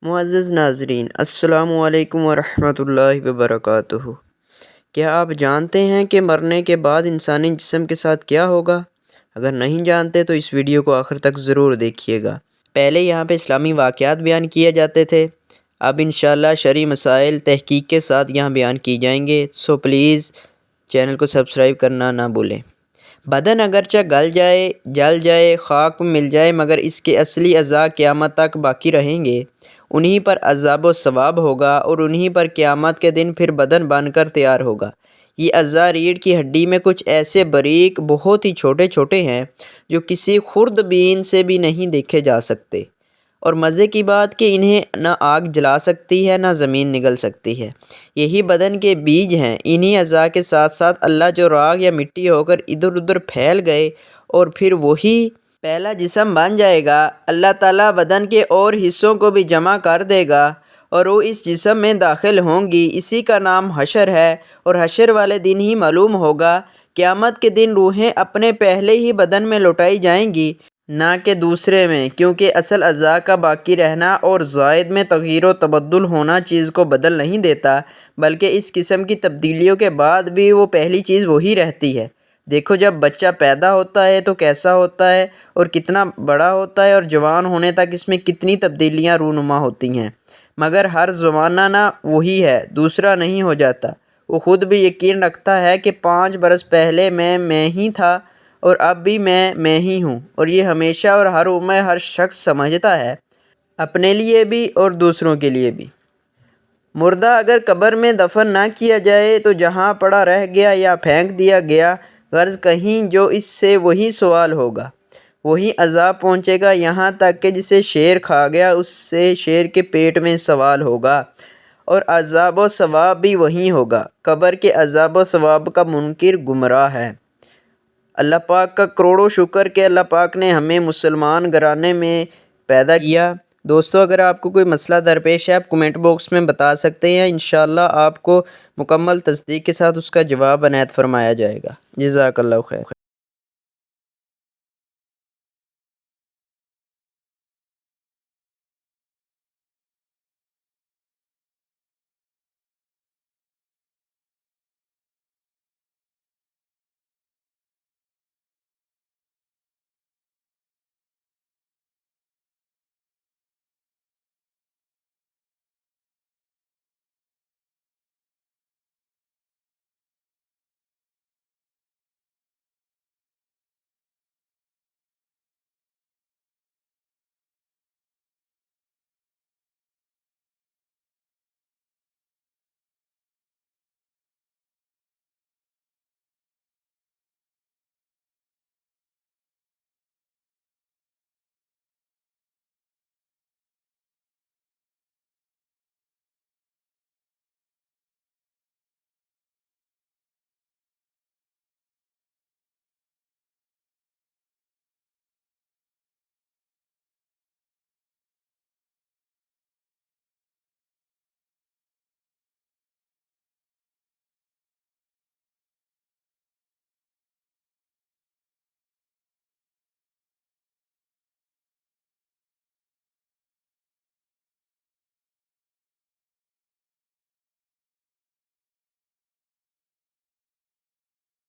معزز ناظرین، السلام علیکم ورحمۃ اللہ وبرکاتہ۔ کیا آپ جانتے ہیں کہ مرنے کے بعد انسانی جسم کے ساتھ کیا ہوگا؟ اگر نہیں جانتے تو اس ویڈیو کو آخر تک ضرور دیکھیے گا۔ پہلے یہاں پہ اسلامی واقعات بیان کیے جاتے تھے، اب انشاءاللہ شرعی مسائل تحقیق کے ساتھ یہاں بیان کی جائیں گے، سو پلیز چینل کو سبسکرائب کرنا نہ بھولیں۔ بدن اگرچہ گل جائے، جل جائے، خاک میں مل جائے، مگر اس کے اصلی اعضاء قیامت تک باقی رہیں گے۔ انہی پر عذاب و ثواب ہوگا اور انہی پر قیامت کے دن پھر بدن بن کر تیار ہوگا۔ یہ اعضاء ریڑھ کی ہڈی میں کچھ ایسے باریک، بہت ہی چھوٹے چھوٹے ہیں جو کسی خوردبین سے بھی نہیں دیکھے جا سکتے، اور مزے کی بات کہ انہیں نہ آگ جلا سکتی ہے نہ زمین نگل سکتی ہے۔ یہی بدن کے بیج ہیں۔ انہی اعضاء کے ساتھ ساتھ اللہ جو راگ یا مٹی ہو کر ادھر ادھر پھیل گئے اور پھر وہی پہلا جسم بن جائے گا، اللہ تعالیٰ بدن کے اور حصوں کو بھی جمع کر دے گا اور وہ اس جسم میں داخل ہوں گی۔ اسی کا نام حشر ہے، اور حشر والے دن ہی معلوم ہوگا۔ قیامت کے دن روحیں اپنے پہلے ہی بدن میں لوٹائی جائیں گی، نہ کہ دوسرے میں، کیونکہ اصل اعضاء کا باقی رہنا اور زائد میں تغییر و تبدل ہونا چیز کو بدل نہیں دیتا، بلکہ اس قسم کی تبدیلیوں کے بعد بھی وہ پہلی چیز وہی رہتی ہے۔ دیکھو جب بچہ پیدا ہوتا ہے تو کیسا ہوتا ہے اور کتنا بڑا ہوتا ہے، اور جوان ہونے تک اس میں کتنی تبدیلیاں رونما ہوتی ہیں، مگر ہر زمانہ نہ وہی ہے، دوسرا نہیں ہو جاتا۔ وہ خود بھی یقین رکھتا ہے کہ 5 برس پہلے میں ہی تھا اور اب بھی میں ہی ہوں، اور یہ ہمیشہ اور ہر عمر ہر شخص سمجھتا ہے، اپنے لیے بھی اور دوسروں کے لیے بھی۔ مردہ اگر قبر میں دفن نہ کیا جائے تو جہاں پڑا رہ گیا یا پھینک دیا گیا، غرض کہیں جو اس سے وہی سوال ہوگا، وہی عذاب پہنچے گا، یہاں تک کہ جسے شیر کھا گیا اس سے شیر کے پیٹ میں سوال ہوگا، اور عذاب و ثواب بھی وہی ہوگا۔ قبر کے عذاب و ثواب کا منکر گمراہ ہے۔ اللہ پاک کا کروڑوں شکر کہ اللہ پاک نے ہمیں مسلمان گھرانے میں پیدا کیا۔ دوستو، اگر آپ کو کوئی مسئلہ درپیش ہے آپ کومنٹ باکس میں بتا سکتے ہیں، انشاءاللہ آپ کو مکمل تصدیق کے ساتھ اس کا جواب عنایت فرمایا جائے گا۔ جزاک اللہ خیر۔